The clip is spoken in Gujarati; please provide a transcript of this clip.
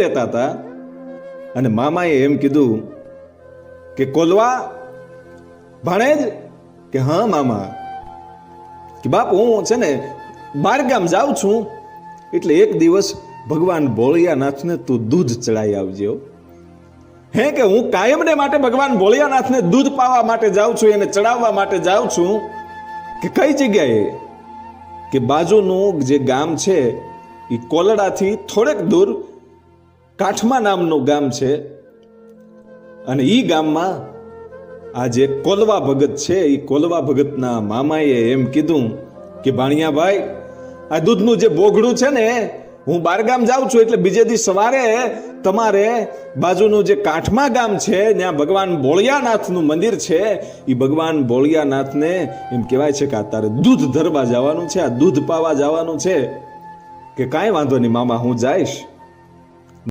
રહેતા હતા અને મામાએ એમ કીધું કે કોલવા ભાણેજ, કે હા મામા, કે બાપ હું છે ને બારગામ જાઉં છું, એટલે એક દિવસ ભગવાન ભોળિયાનાથને તું દૂધ ચડાઈ આવજો. હે કે હું કાયમને માટે ભગવાન ભોળિયાનાથને દૂધ પાવા માટે જાઉં છું, એને ચડાવવા માટે જાઉં છું. કે કઈ જગ્યાએ? કે બાજુનું જે ગામ છે એ કોલડાથી થોડેક દૂર કાઠમા નામનું ગામ છે, અને એ ગામમાં આ જે કોલવા ભગત છે એ કોલવા ભગતના મામાએ એમ કીધું કે ભાણિયાભાઈ, આ દૂધનું જે બોગડું છે ને, હું બારગામ જાઉં છું, એટલે બીજે દી સવારે તમારે બાજુનું જે કાઠમા ગામ છે ત્યાં ભગવાન ભોળિયાનાથનું મંદિર છે, એ ભગવાન ભોળિયાનાથને એમ કહેવાય છે કે આ તારે દૂધ ધરવા જવાનું છે, આ દૂધ પાવા જવાનું છે. કે કાંઈ વાંધો નહીં મામા, હું જઈશ.